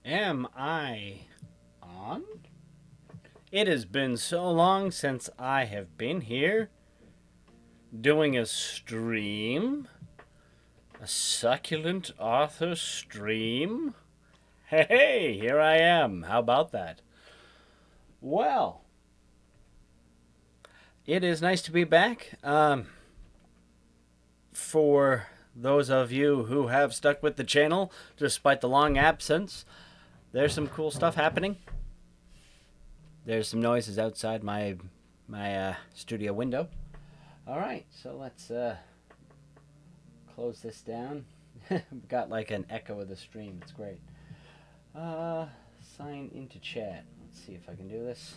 Am I on? It has been so long since I have been here doing a stream. A succulent author stream. Hey, here I am. How about that? Well, it is nice to be back. For those of you who have stuck with the channel despite the long absence, there's some cool stuff happening. There's some noises outside my studio window. All right, so let's close this down. We've got like an echo of the stream. It's great. Sign into chat. Let's see if I can do this.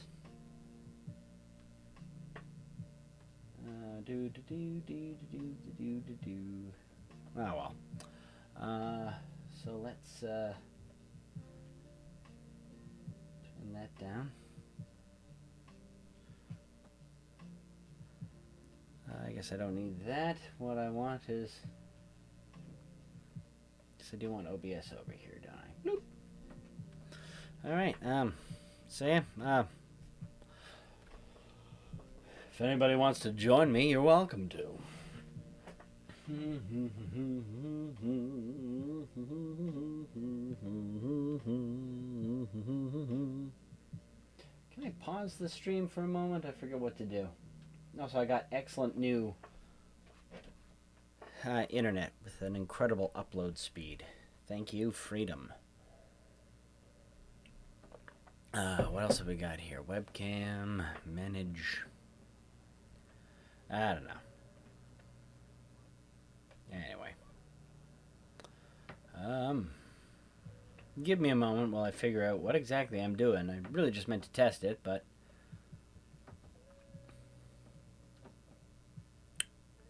Oh well. So let's turn that down. I guess I don't need that. What I want is, I do want OBS over here, don't I? Bloop. All right. So yeah. If anybody wants to join me, you're welcome to. Can I pause the stream for a moment? I forget what to do. Also, I got excellent new internet with an incredible upload speed. Thank you, Freedom. What else have we got here? Webcam, manage. I don't know. Anyway. Give me a moment while I figure out what exactly I'm doing. I really just meant to test it, but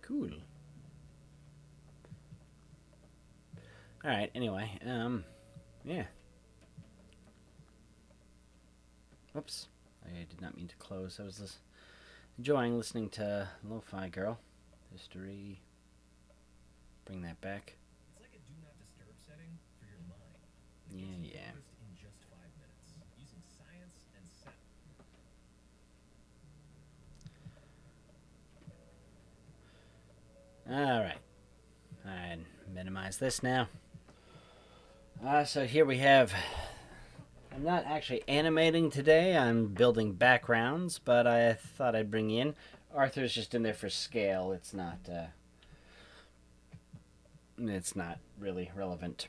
cool. Alright, anyway, yeah. Whoops. I did not mean to close. I was enjoying listening to Lo-Fi Girl. History. Bring that back. It's like a do not disturb setting for your mind. Yeah. In just 5 minutes, using science and sound. Alright. I minimize this now. So here we have, I'm not actually animating today, I'm building backgrounds, but I thought I'd bring you in. Arthur's just in there for scale. It's not really relevant.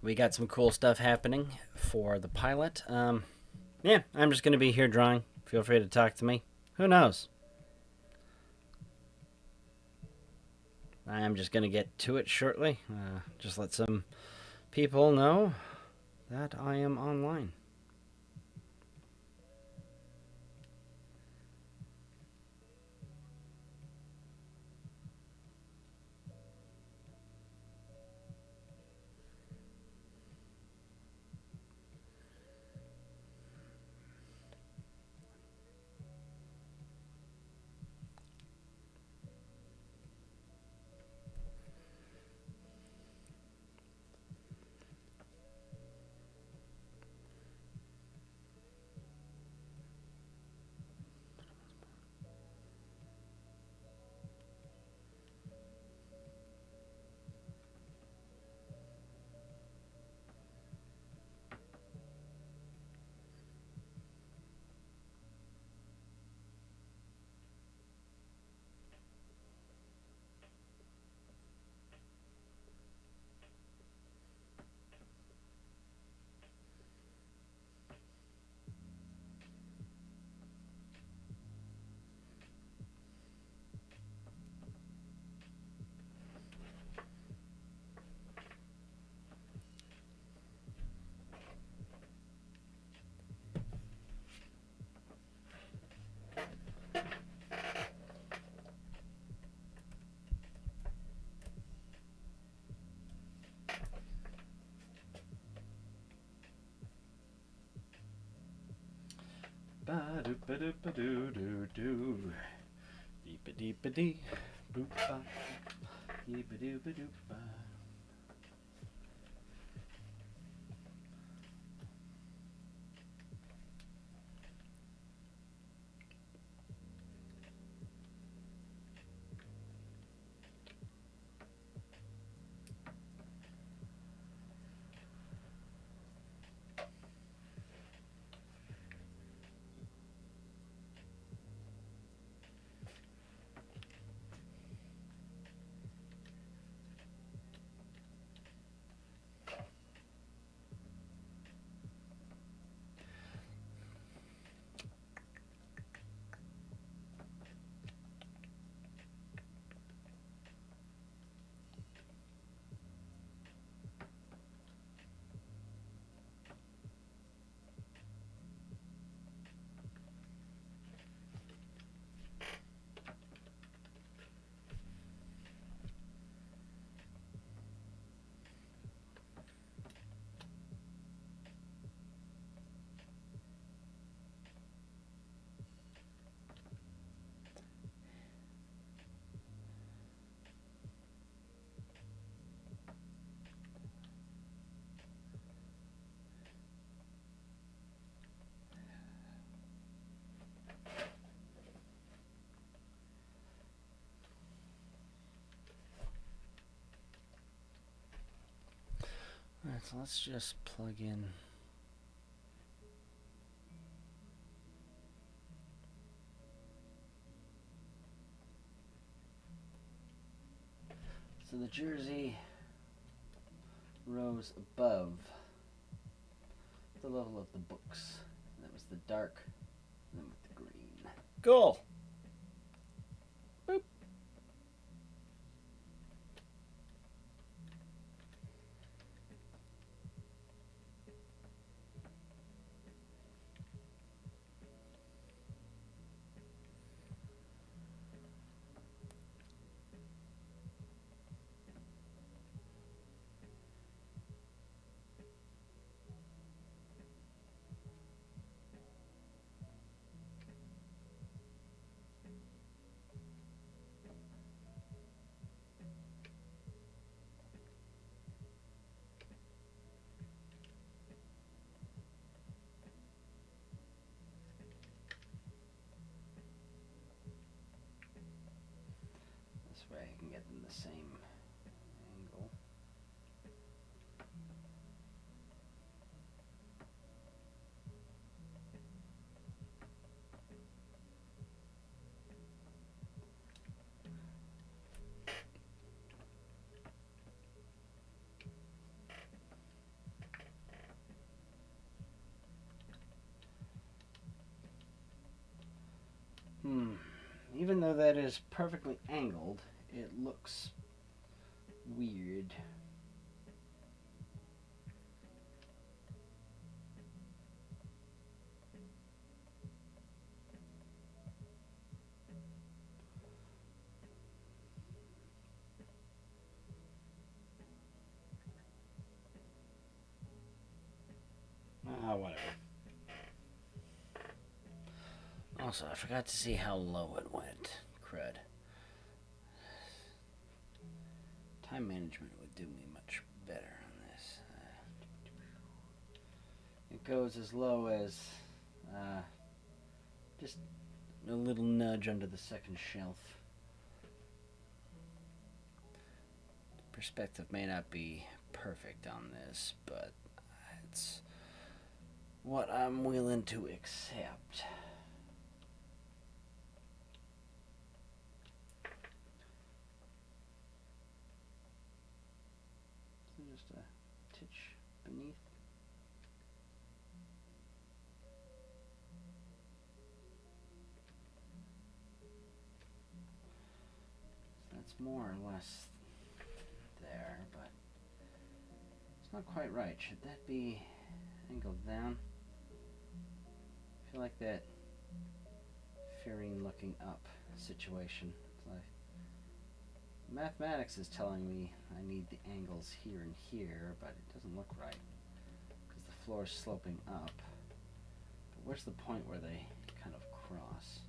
We got some cool stuff happening for the pilot. Yeah, I'm just going to be here drawing. Feel free to talk to me. Who knows? I'm just going to get to it shortly. Just let some people know that I am online. Ba-do-ba-do-ba-do-do-do. Dee-ba-dee-ba-dee. Boop-ba. Yee-ba-doo-ba-doo-ba. Alright, so let's just plug in. So the jersey rose above the level of the books. That was the dark, and then with the green. Cool! Boop. This way I can get them the same angle. Even though that is perfectly angled, it looks weird. Whatever. Also, I forgot to see how low it went. Crud. Time management would do me much better on this. It goes as low as just a little nudge under the second shelf. Perspective may not be perfect on this, but it's what I'm willing to accept. So just a titch beneath. So that's more or less there, but it's not quite right. Should that be angled down? I feel like that Furine looking up situation. It's like mathematics is telling me I need the angles here and here, but it doesn't look right because the floor is sloping up. But where's the point where they kind of cross?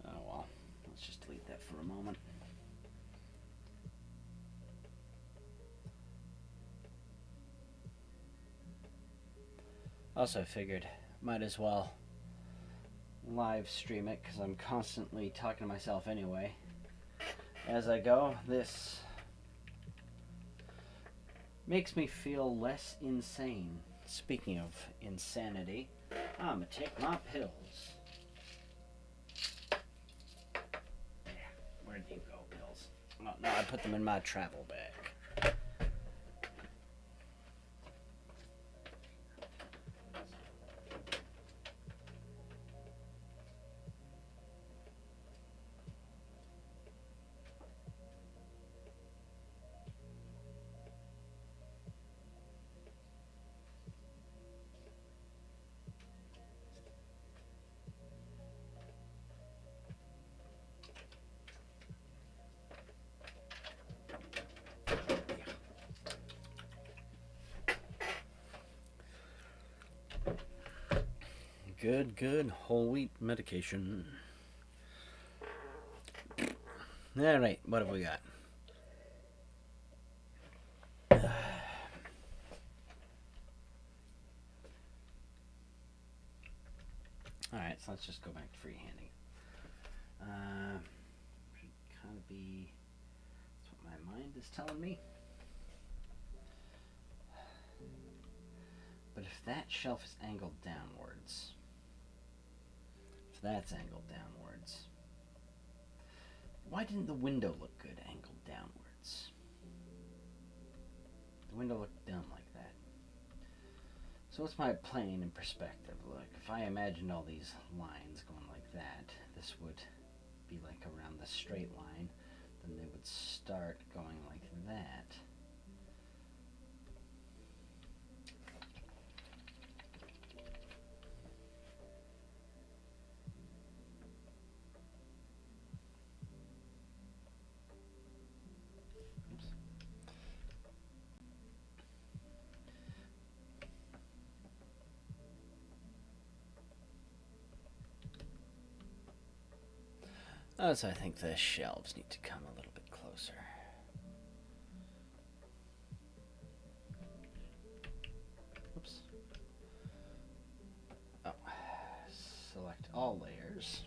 Oh well, let's just delete that for a moment. Also figured might as well live stream it because I'm constantly talking to myself anyway. As I go, this makes me feel less insane. Speaking of insanity, I'm gonna take my pills. Where'd you go, pills? Oh, no, I put them in my travel bag. Good whole wheat medication. Alright, what have we got? Alright, so let's just go back to freehanding. Should kind of be. That's what my mind is telling me. But if that shelf is angled downwards, if that's angled downwards, why didn't the window look good angled downwards? The window looked dumb like that. So what's my plane in perspective? Look, if I imagined all these lines going like that, this would be like around the straight line. Then they would start going like that. So I think the shelves need to come a little bit closer. Oops. Oh, select all layers.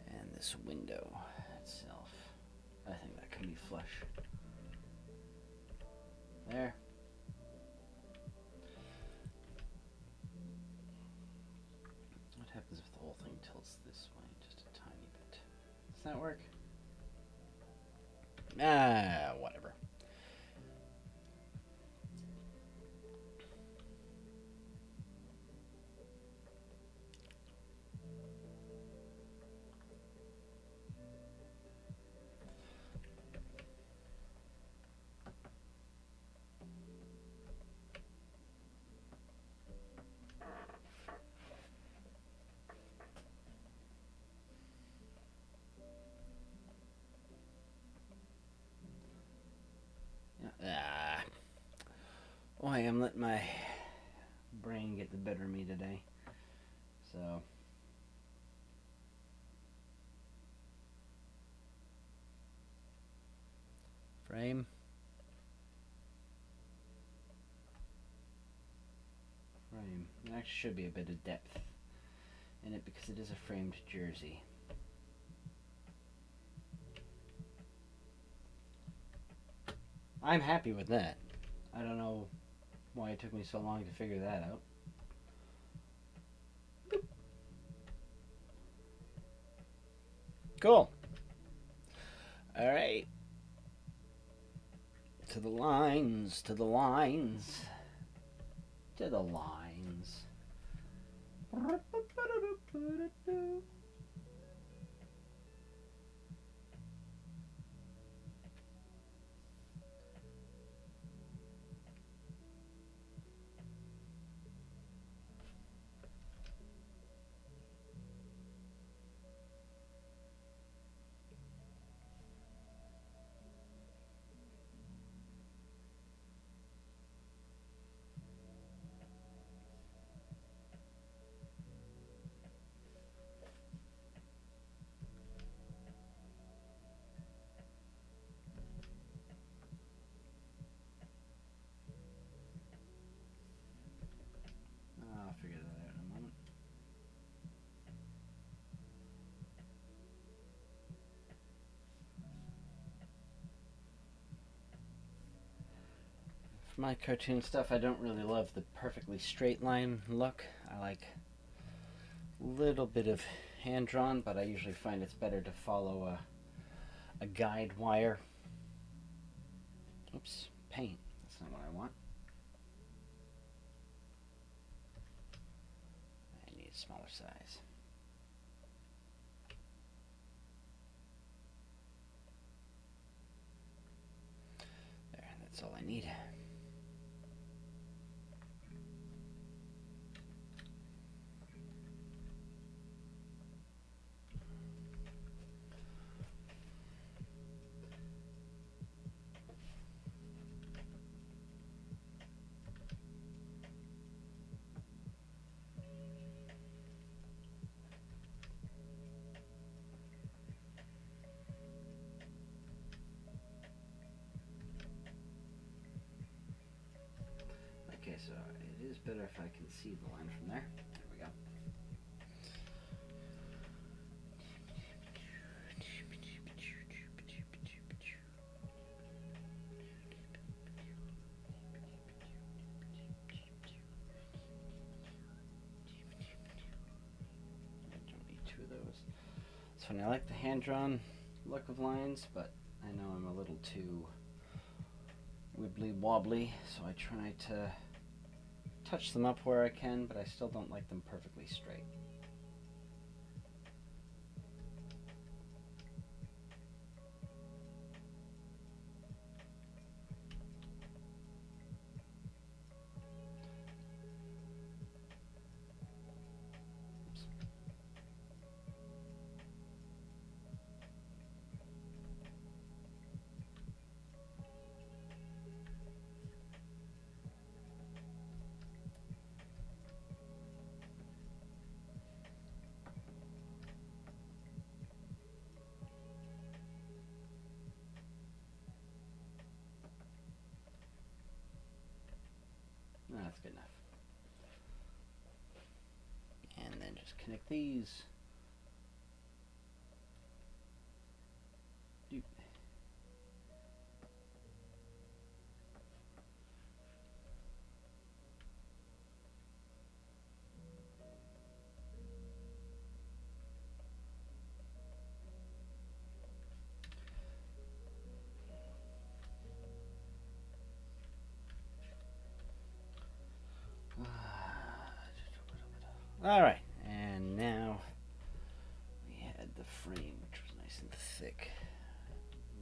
And this window itself, I think that can be flush. There. What happens if the whole thing tilts this way just a tiny bit? Does that work? Ah, whatever. Ah. Boy, I'm letting my brain get the better of me today. So. Frame. Frame. There actually should be a bit of depth in it because it is a framed jersey. I'm happy with that. I don't know why it took me so long to figure that out. Boop. Cool. Alright. To the lines, to the lines, to the lines. my cartoon stuff, I don't really love the perfectly straight line look. I like a little bit of hand drawn, but I usually find it's better to follow a guide wire. Oops, paint. That's not what I want. I need a smaller size. There, that's all I need. Okay, so it is better if I can see the line from there. There we go. I don't need two of those. It's funny, I like the hand-drawn look of lines, but I know I'm a little too wibbly wobbly, so I try to touch them up where I can, but I still don't like them perfectly straight. No, that's good enough. And then just connect these. Doop. All right, and now we had the frame, which was nice and thick.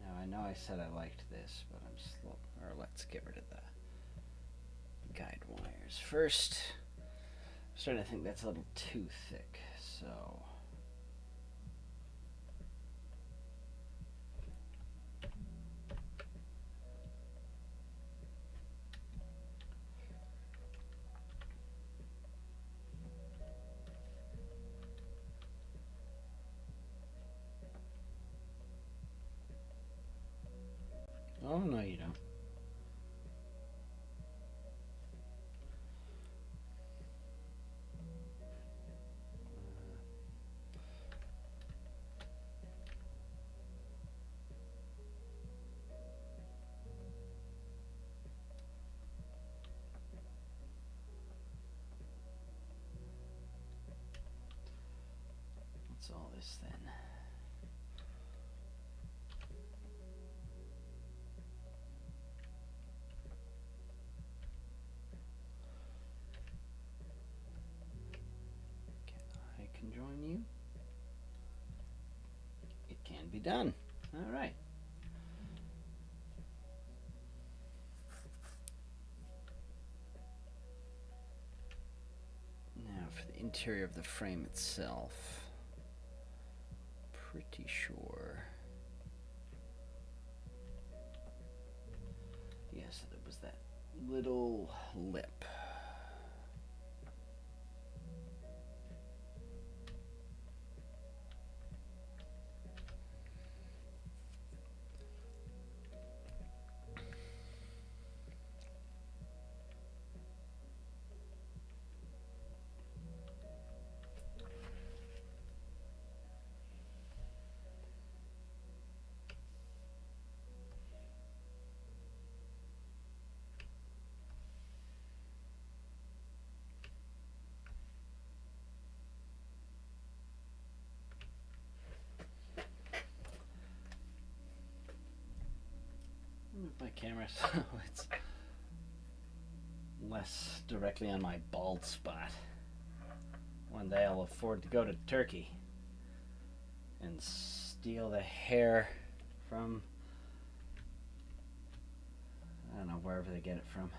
Now I know I said I liked this, but I'm slow. Or let's get rid of the guide wires first. I'm starting to think that's a little too thick, so. Oh, no, you don't. What's all this then? I can join you. It can be done. All right. Now for the interior of the frame itself. Pretty sure. Yes, there was that little lip. my camera so it's less directly on my bald spot. One day I'll afford to go to Turkey and steal the hair from, I don't know, wherever they get it from.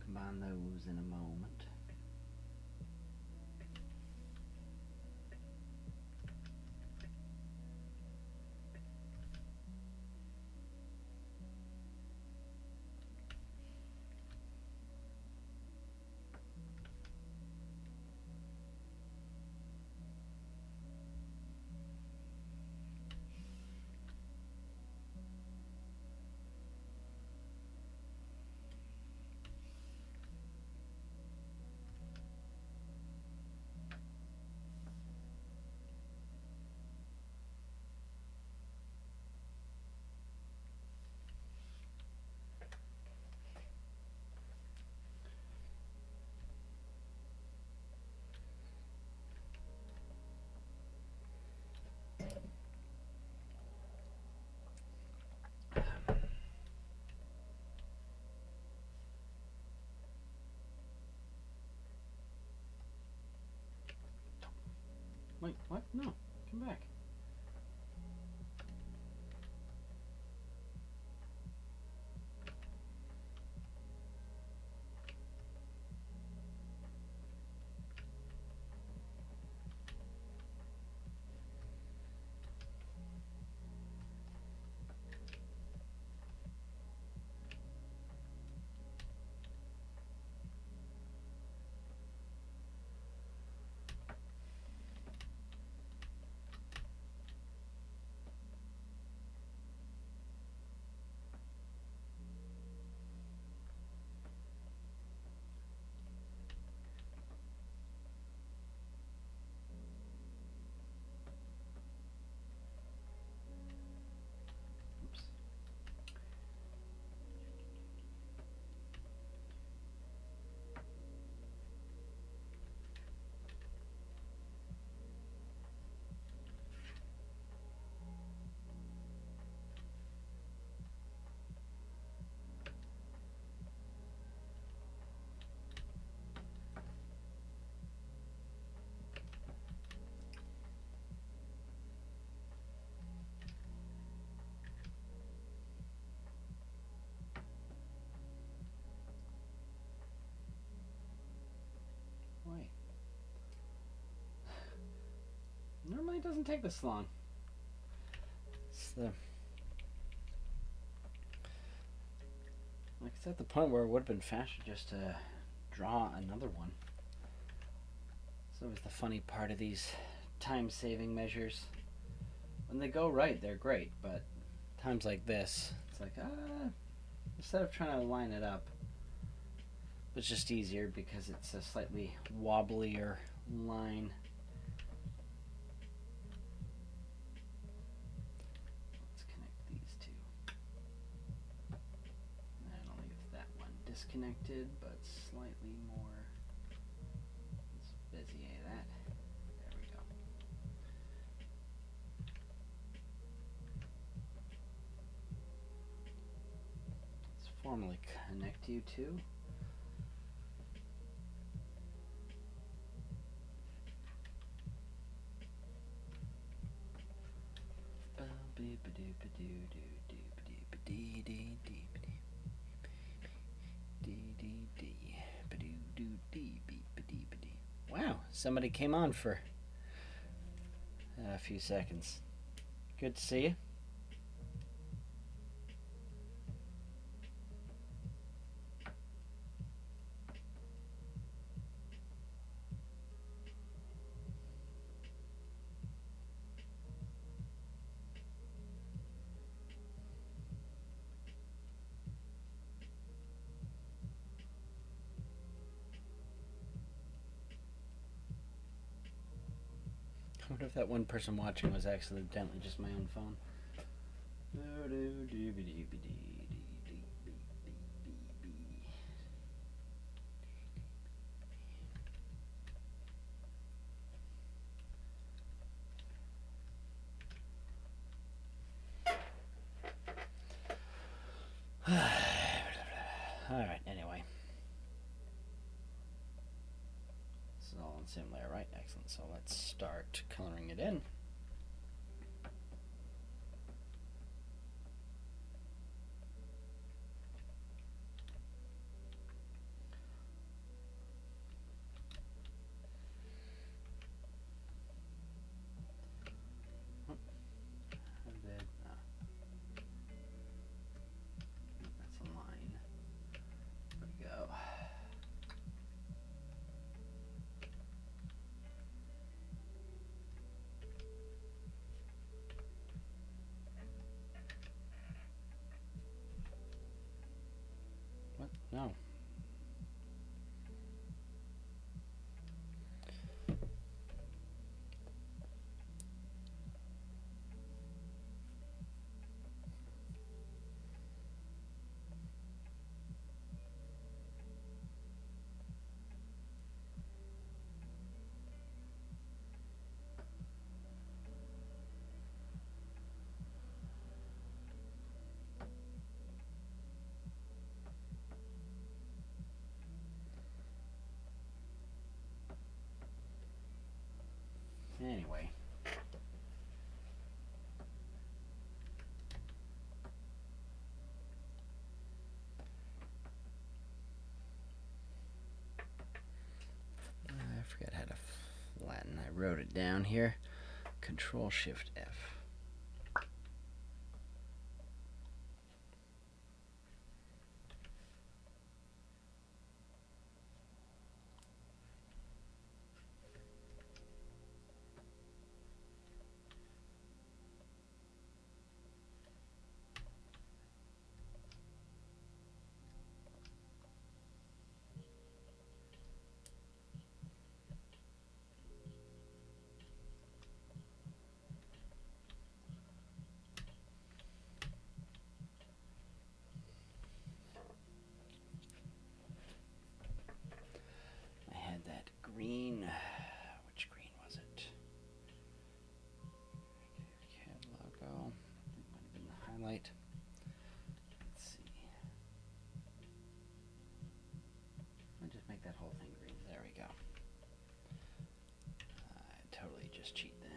Combine those in a moment. Wait, what? No, come back. Oops. Wait. Normally it doesn't take this long. It's at the point where it would have been faster just to draw another one. So it's the funny part of these time-saving measures. When they go right, they're great, but times like this, it's like, instead of trying to line it up, it's just easier because it's a slightly wobblier line. Let's connect these two. I don't think it's that one disconnected, but slightly more. Let's bezier that. There we go. formally connect you to. Wow, somebody came on for a few seconds. Good to see you. I wonder if that one person watching was accidentally just my own phone. Alright, anyway. This is all in the same layer, right? Excellent. So let's start coloring it in. That's a line. There we go. What? No. Anyway. I forgot how to flatten. I wrote it down here. Control Shift F. I had that green. Which green was it? CAD logo. It might have been the highlight. Let's see. I'll just make that whole thing green. There we go. I totally just cheat that.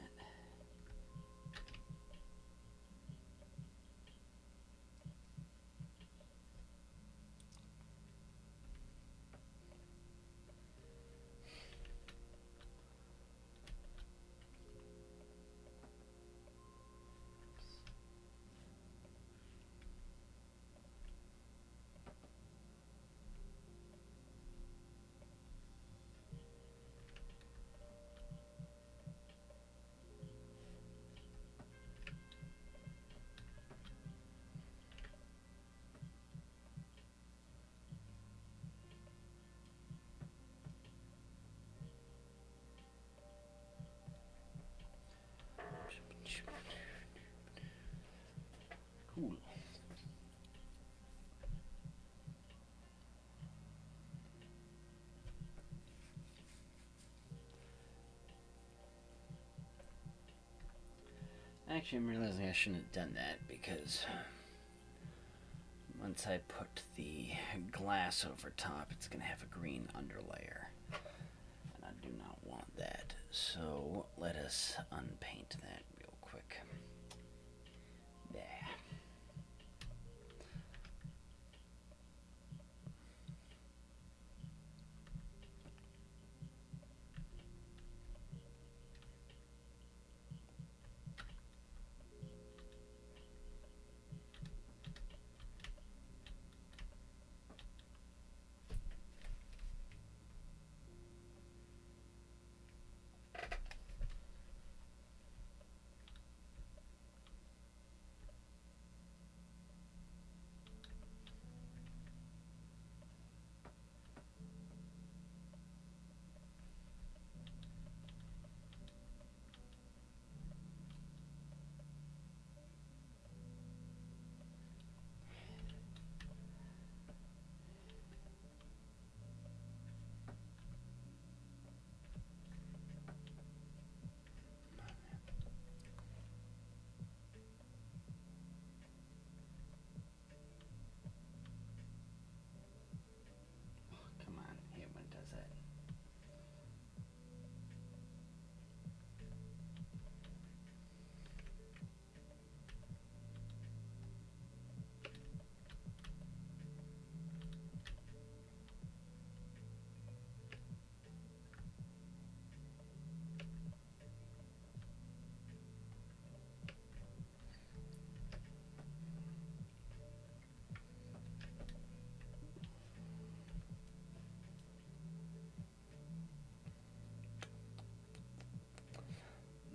Cool. Actually, I'm realizing I shouldn't have done that because once I put the glass over top, it's going to have a green underlayer. And I do not want that. So let us unpaint that real quick. There. Come on, hate when it does that.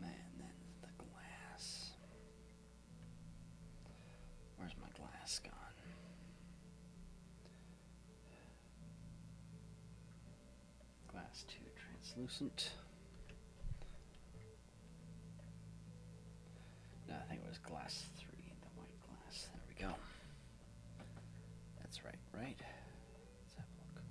Man, then the glass. Where's my glass gone? Glass 2 translucent. No, I think it was glass 3, the white glass. There we go. That's right, right? Let's have a look.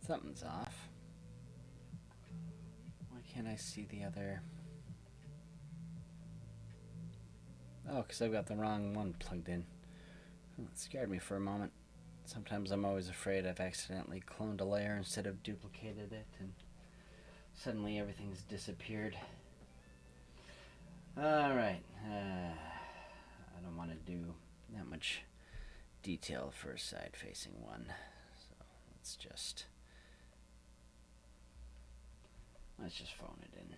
Something's off. Why can't I see the other? Oh, because I've got the wrong one plugged in. It scared me for a moment. Sometimes I'm always afraid I've accidentally cloned a layer instead of duplicated it, and suddenly everything's disappeared. Alright. I don't want to do that much detail for a side-facing one. So let's just phone it in.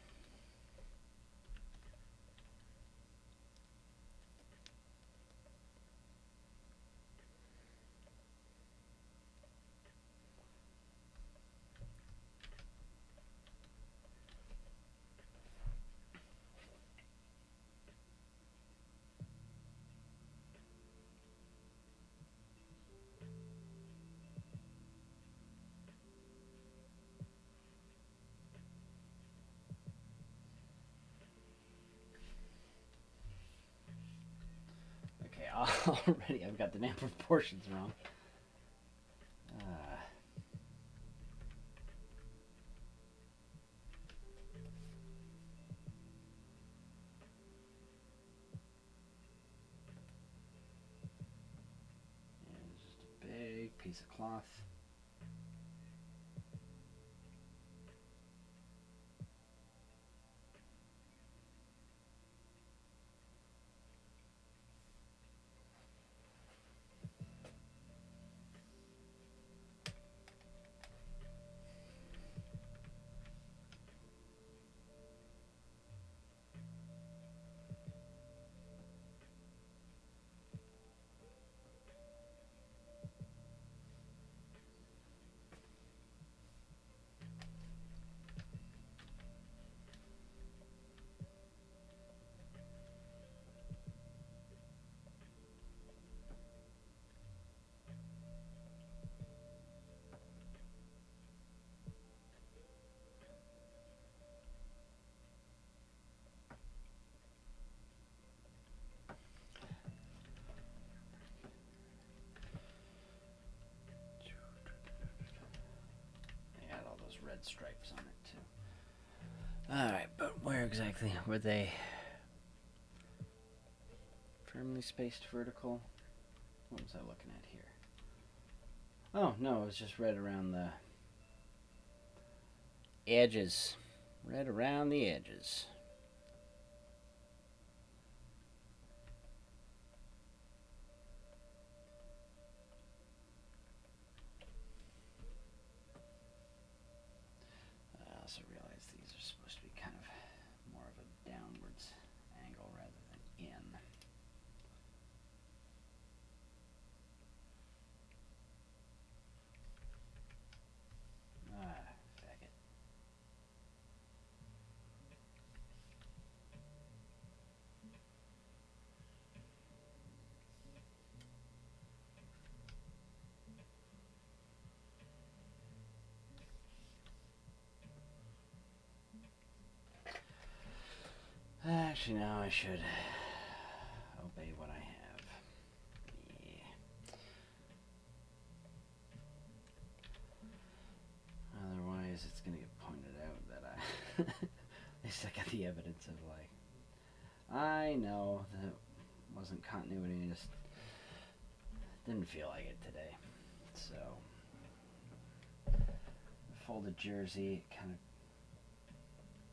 Okay, already I've got the damn proportions wrong. And it's just a big piece of cloth. stripes on it too. Alright, but where exactly were they? Firmly spaced vertical. What was I looking at here? Oh, no, it was just right around the edges. Right around the edges. I also realize these are supposed to be kind of more of a downwards angle rather than in. Ah, faggot. Actually, no, I should obey what I have. Yeah. Otherwise, it's gonna get pointed out that I. At least I got the evidence of, like, I know that wasn't continuity, I just didn't feel like it today. So, folded jersey, kind of,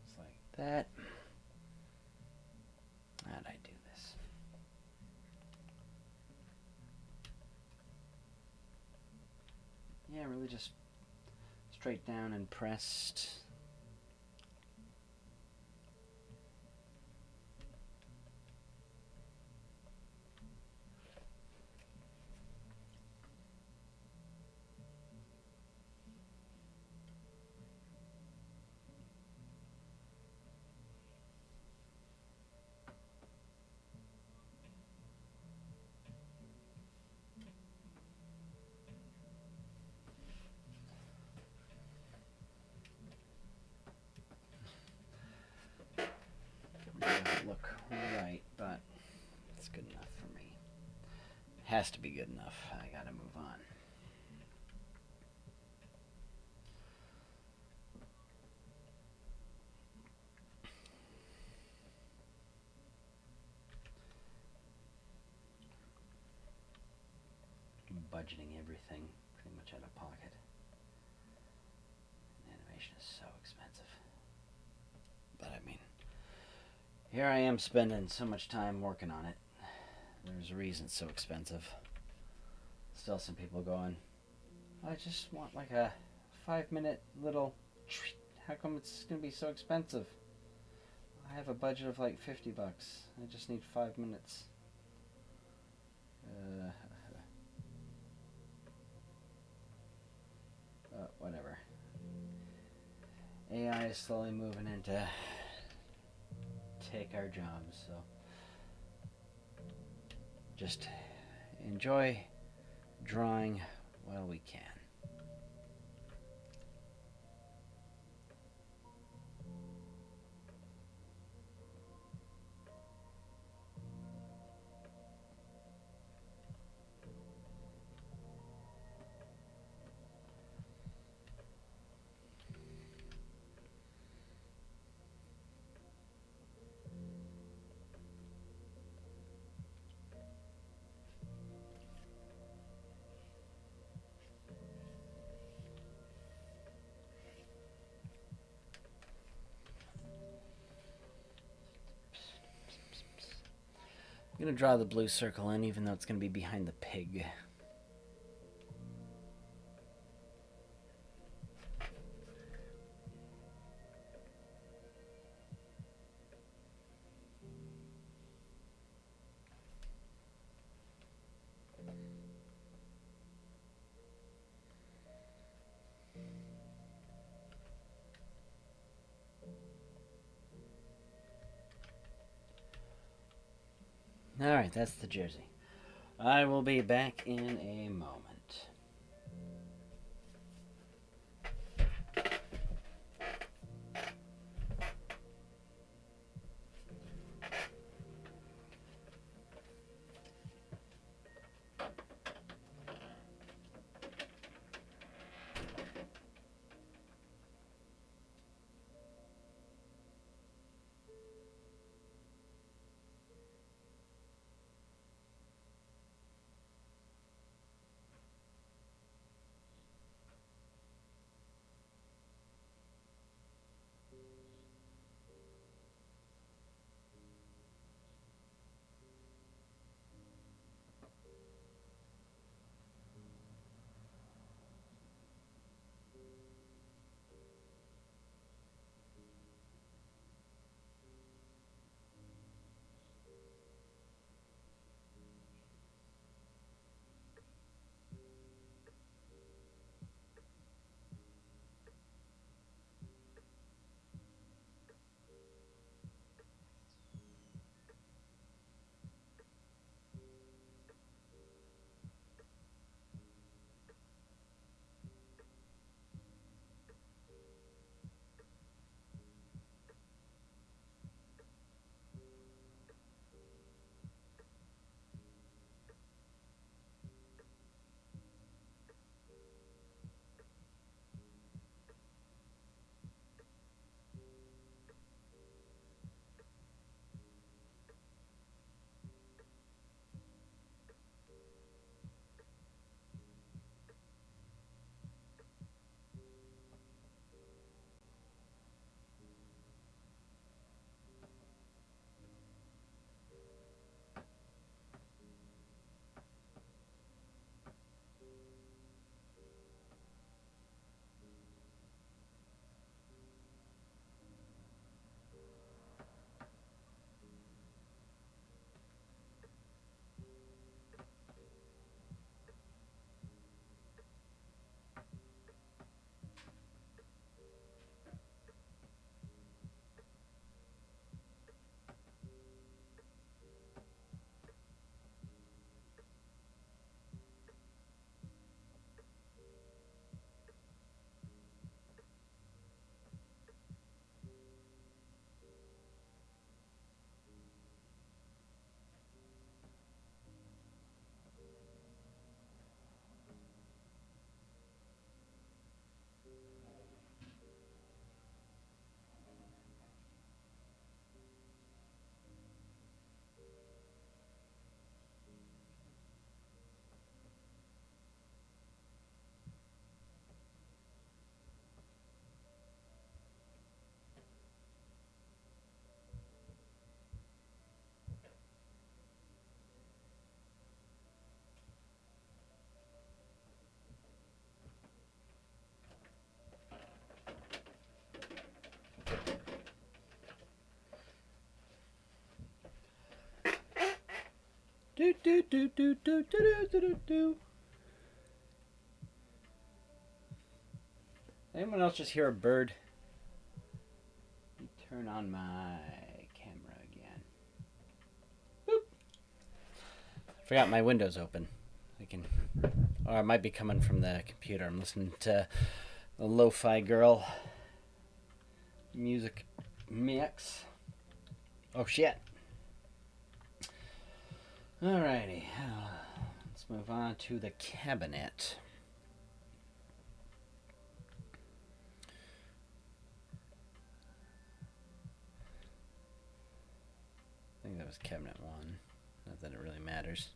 it's like that. How'd I do this? Yeah, really just straight down and pressed. Doesn't look right, but it's good enough for me. Has to be good enough. I gotta move on. Budgeting everything pretty much out of pocket. Animation is so expensive. But I mean, here I am spending so much time working on it. There's a reason it's so expensive. Still some people going, I just want like a 5-minute little treat. How come it's gonna be so expensive? I have a budget of like $50. I just need 5 minutes. Whatever. AI is slowly moving in to take our jobs, so just enjoy drawing while we can. I'm going to draw the blue circle in, even though it's going to be behind the pig. Alright, that's the jersey. I will be back in a moment. do do do do do do do do. Anyone else just hear a bird? Let me turn on my camera again. Boop. Forgot my window's open. I can, or it might be coming from the computer. I'm listening to the Lo-Fi Girl music mix. Oh shit. Alrighty, let's move on to the cabinet. I think that was cabinet 1. Not that it really matters.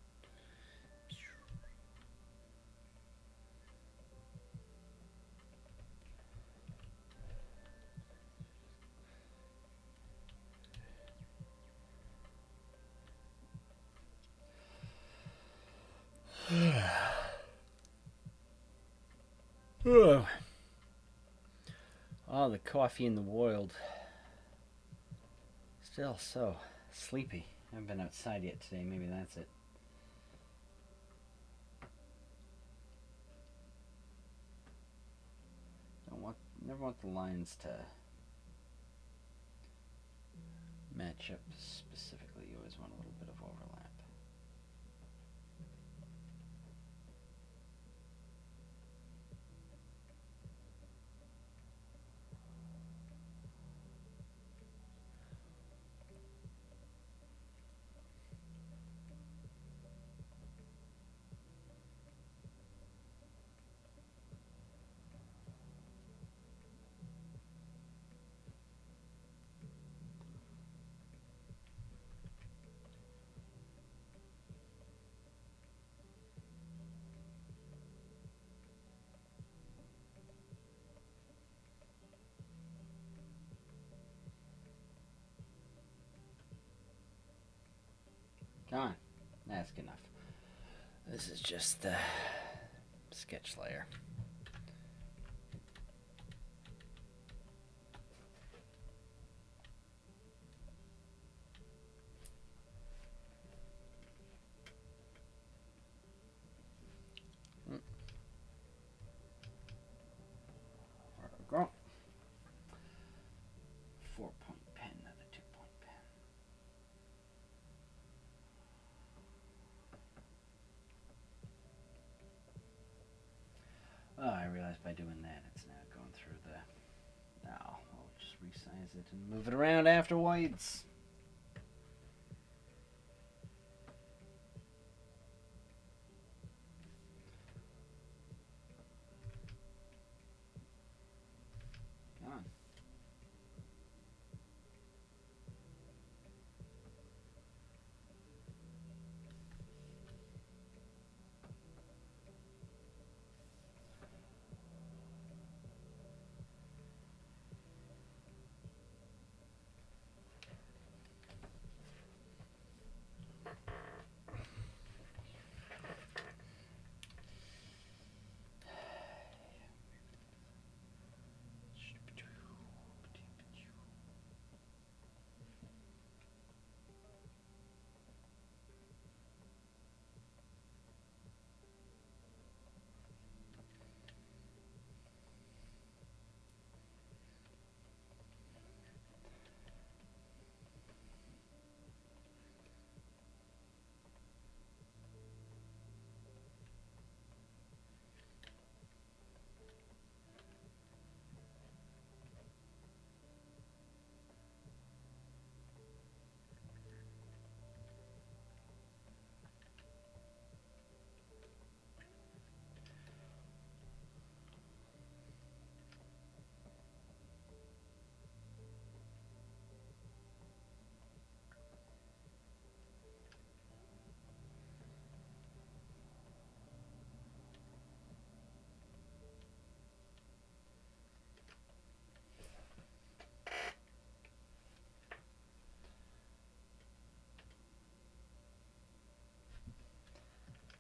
All the coffee in the world. Still so sleepy. I haven't been outside yet today. Maybe that's it. Never want the lines to match up specifically. You always want a little bit of overlap. Come on. That's good enough. This is just the sketch layer. There we go. 4-point pen, not a 2-point pen. Oh, I realized by doing that, it's now going through the... Oh, I'll just resize it and move it around afterwards. Come on.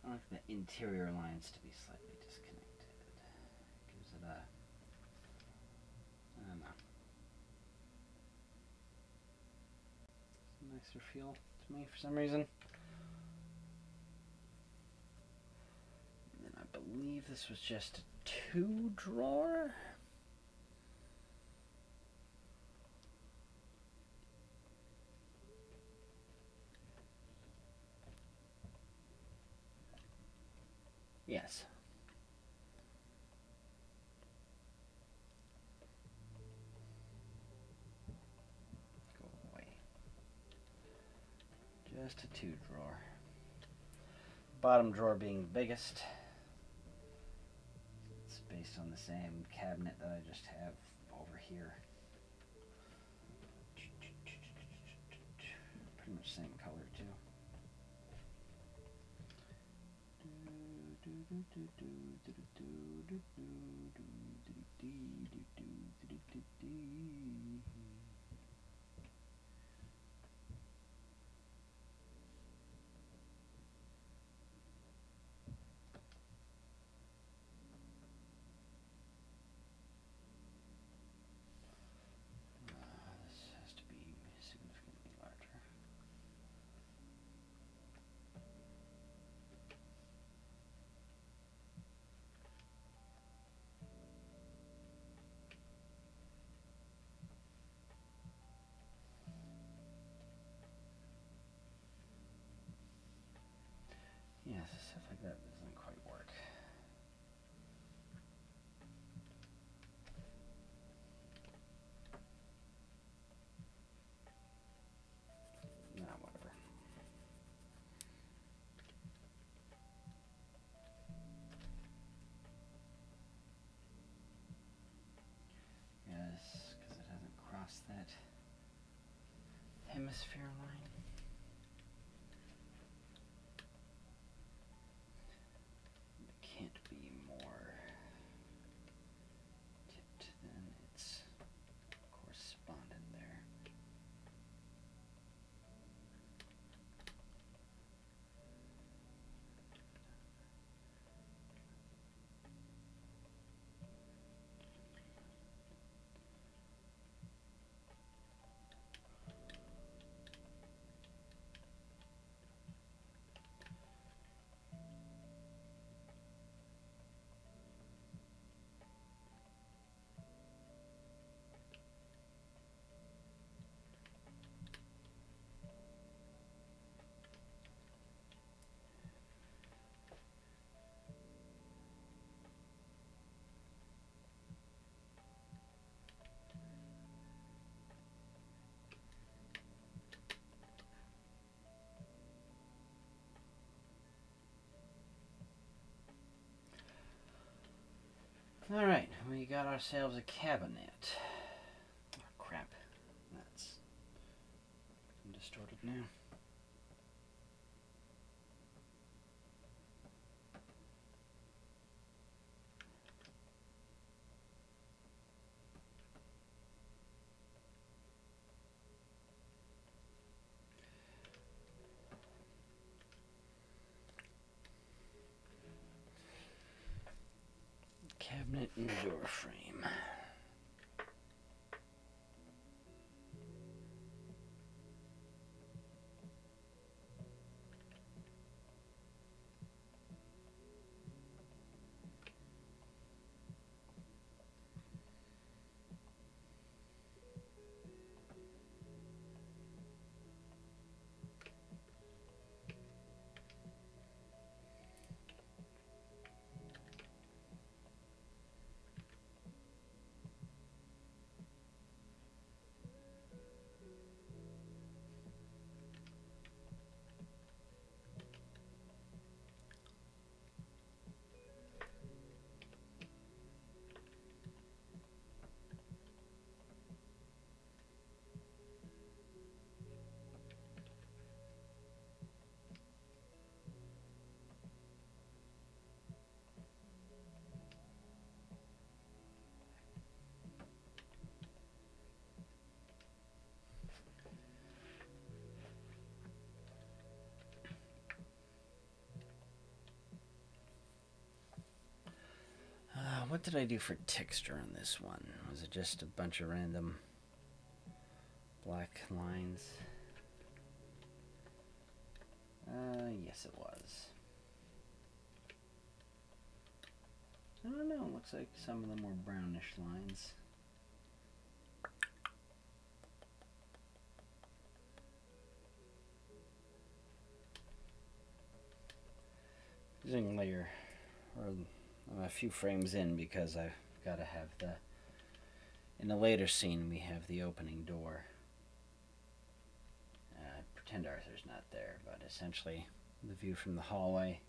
I like the interior lines to be slightly disconnected. Gives it a... I don't know. It's a nicer feel to me for some reason. believe this was just a 2-drawer. Yes. Go away. Just a 2-drawer. Bottom drawer being the biggest. It's based on the same cabinet that I just have over here. Pretty much same color too. This has to be significantly larger. Yes, stuff like that doesn't quite work. Nah, whatever. Yes, because it hasn't crossed that hemisphere line. It can't be more tipped than its correspondent there. Alright, we got ourselves a cabinet. Oh, crap. That's distorted now. Cabinet and door frame. What did I do for texture on this one? Was it just a bunch of random black lines? Yes it was. I don't know. It looks like some of them were brownish lines. Using layer or a few frames in because I've got to have the. In a later scene, we have the opening door. Pretend Arthur's not there, but essentially the view from the hallway.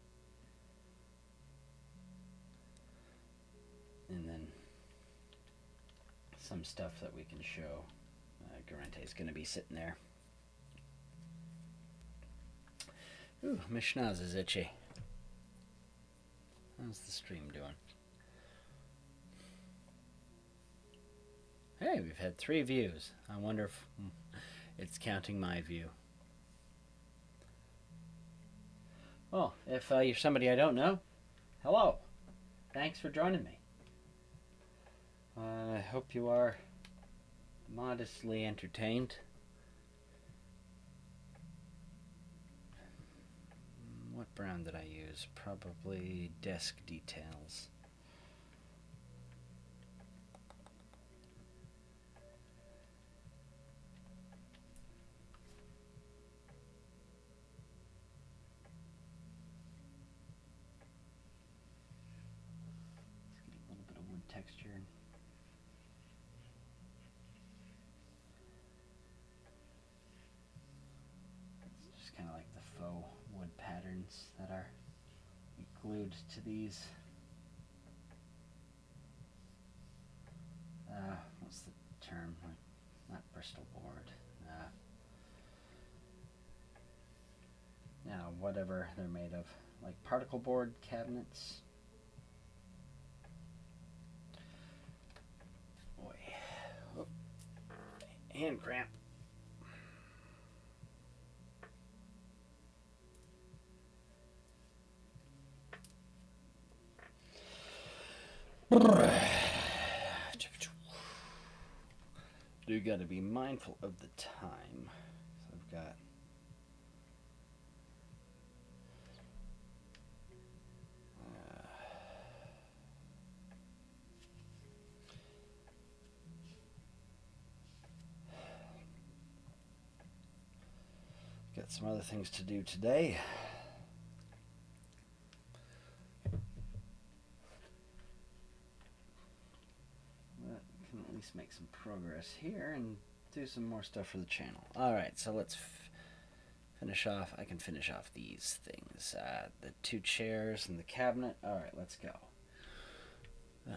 And then some stuff that we can show. Garente's going to be sitting there. Ooh, my schnoz is itchy. How's the stream doing? Hey, we've had 3 views. I wonder if it's counting my view. Well, if you're somebody I don't know, hello. Thanks for joining me. I hope you are modestly entertained. What brown did I use? Probably Desk Details. Let's get a little bit of wood texture. It's just kind of like the faux wood patterns that are glued to these. What's the term? Not Bristol board. Whatever they're made of, like particle board cabinets. Boy, oh. Hand cramp. You got to be mindful of the time. So I've got. Got some other things to do today. But can at least make some progress here and do some more stuff for the channel. Alright, so let's finish off. I can finish off these things. The 2 chairs and the cabinet. Alright, let's go. Alright.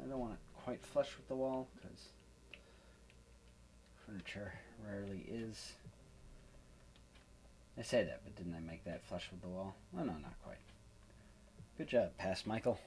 I don't want it quite flush with the wall because furniture rarely is. I say that, but didn't I make that flush with the wall? Oh no, not quite. Good job, Past Michael.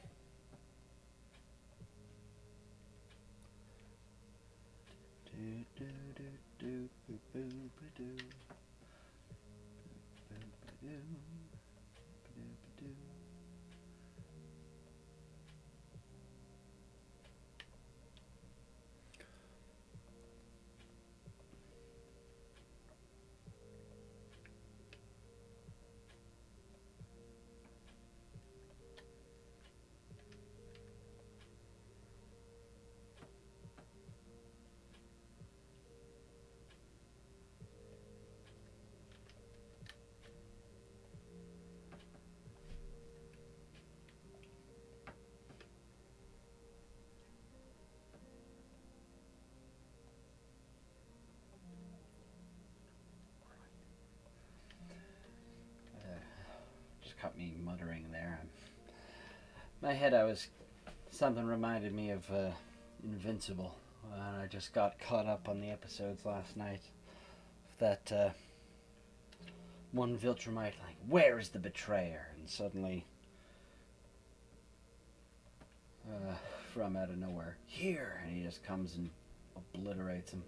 Caught me muttering there. In my head, something reminded me of Invincible, and I just got caught up on the episodes last night. That one Viltrumite, like, where is the betrayer? And suddenly, from out of nowhere, here, and he just comes and obliterates him.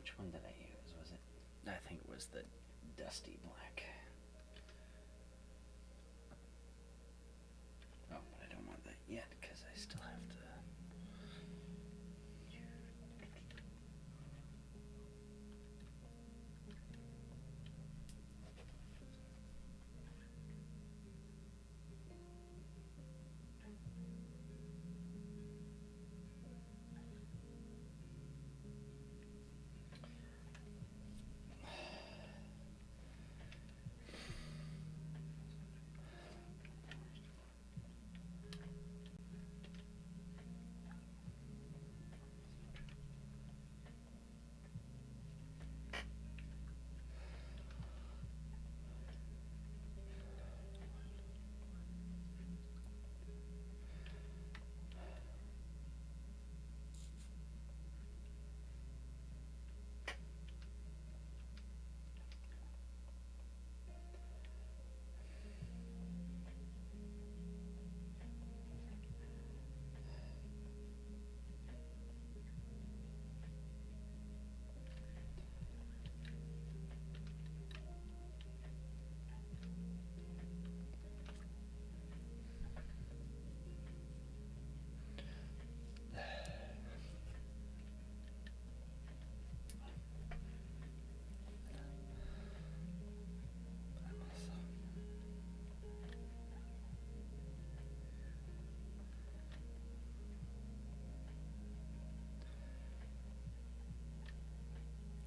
Which one did I use? Was it? I think it was the dusty black. Oh, but I don't want that yet because I still have to.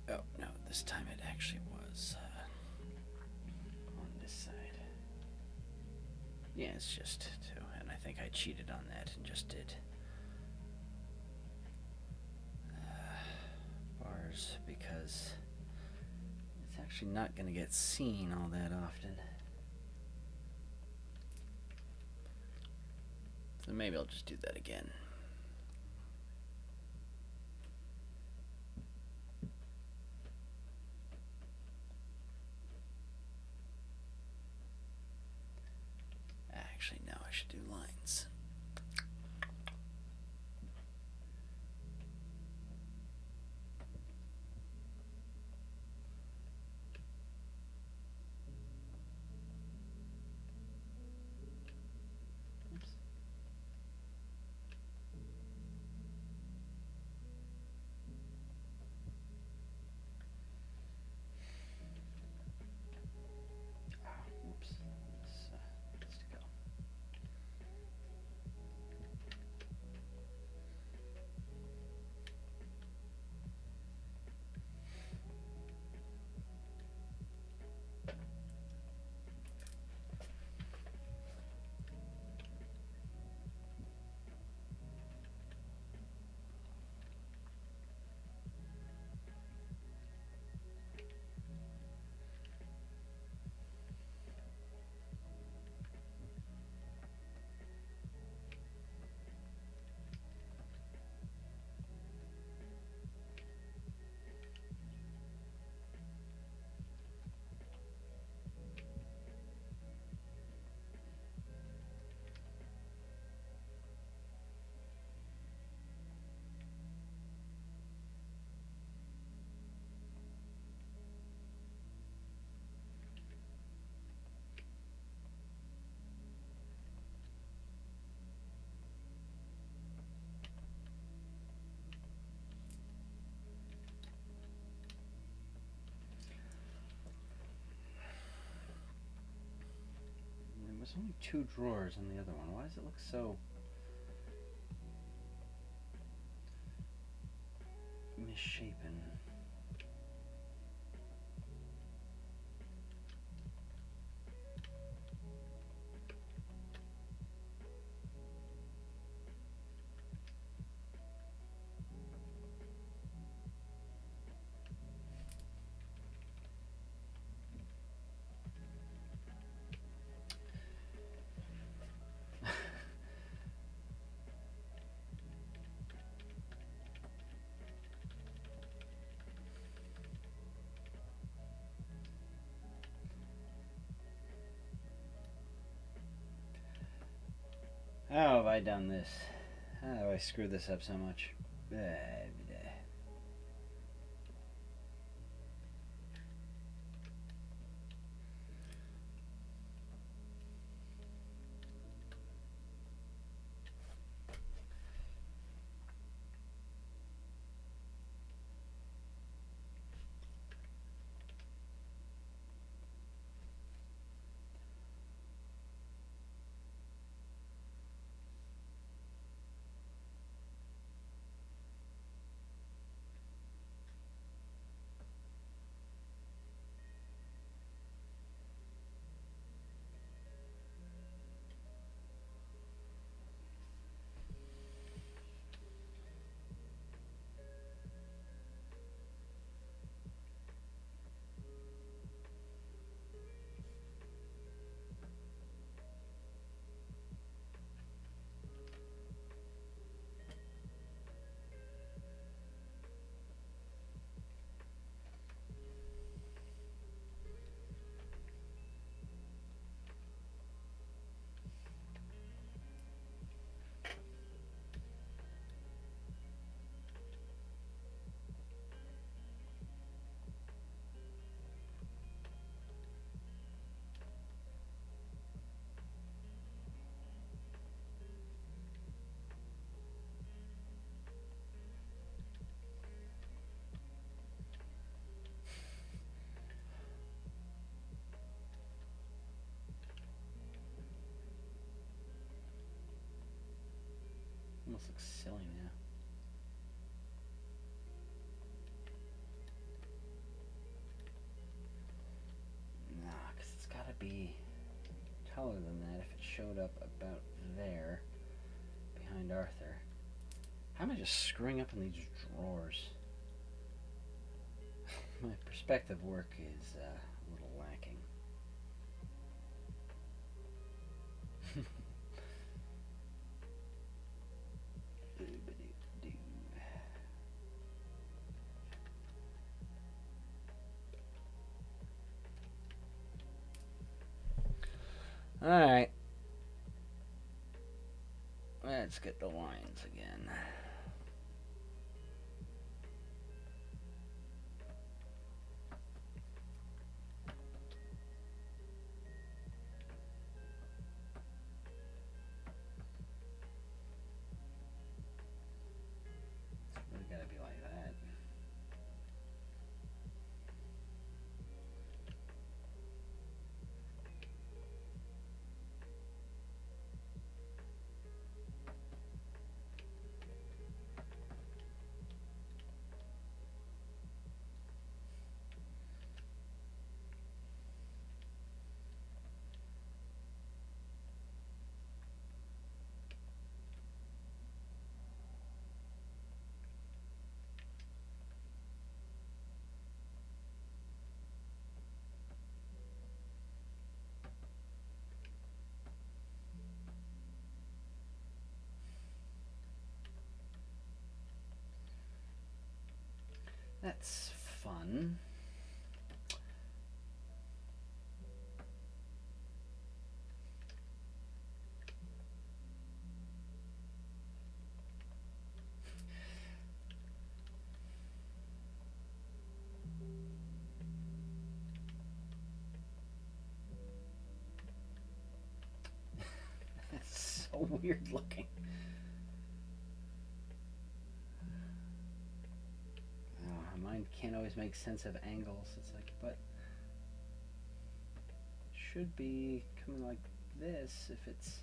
Oh, no, this time it actually was on this side. Yeah, it's just two, and I think I cheated on that and just did bars because it's actually not going to get seen all that often. So maybe I'll just do that again. Actually, no, I should do lines. Oops. Whoops. This needs to go. There was only 2 drawers on the other one. Why does it look so misshapen? How have I done this? How have I screwed this up so much? This looks silly now. Nah, because it's got to be taller than that if it showed up about there behind Arthur. How am I just screwing up in these drawers? My perspective work is a little lacking. Alright. Let's get the lines again. It's really gotta be like that. That's fun. That's so weird looking. Oh, my mind can't always make sense of angles. It's like, but it should be coming like this if it's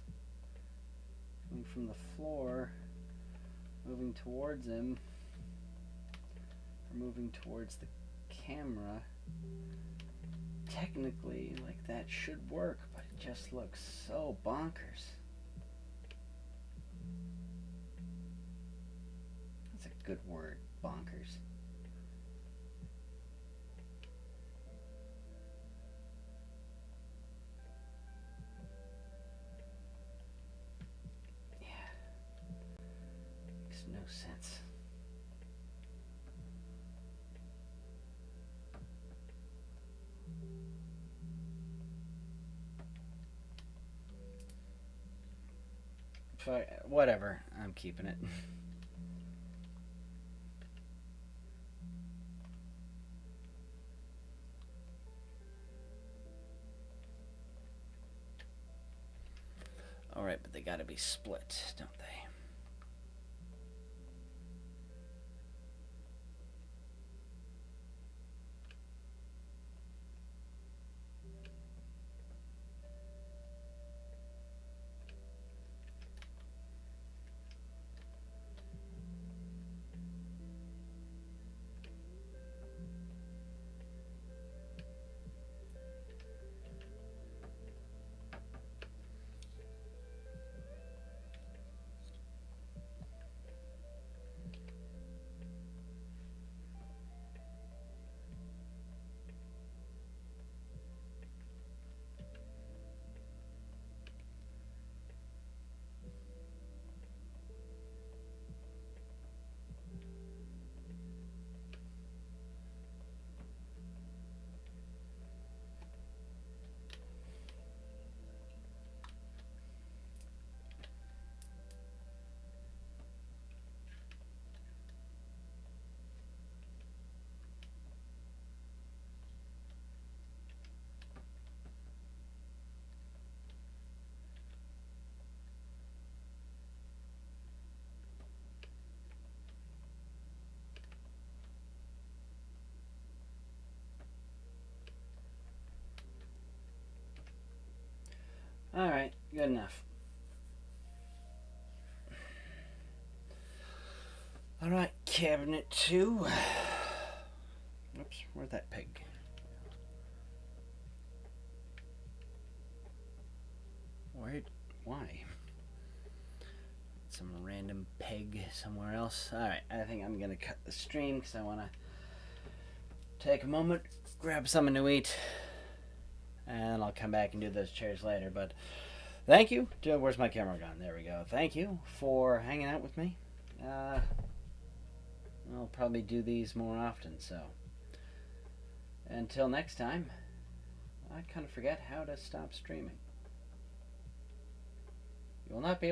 coming from the floor, moving towards him, or moving towards the camera. Technically, like, that should work, but it just looks so bonkers. That's a good word, bonkers. Yeah. Makes no sense. But whatever, I'm keeping it. Alright, but they gotta be split, don't they? Alright, good enough. Alright, cabinet 2. Oops, where'd that peg? Why? Some random peg somewhere else. Alright, I think I'm gonna cut the stream because I want to take a moment, grab something to eat, and I'll come back and do those chairs later. But thank you. Where's my camera gone? There we go. Thank you for hanging out with me. I'll probably do these more often, so until next time, I kind of forget how to stop streaming. You will not be able to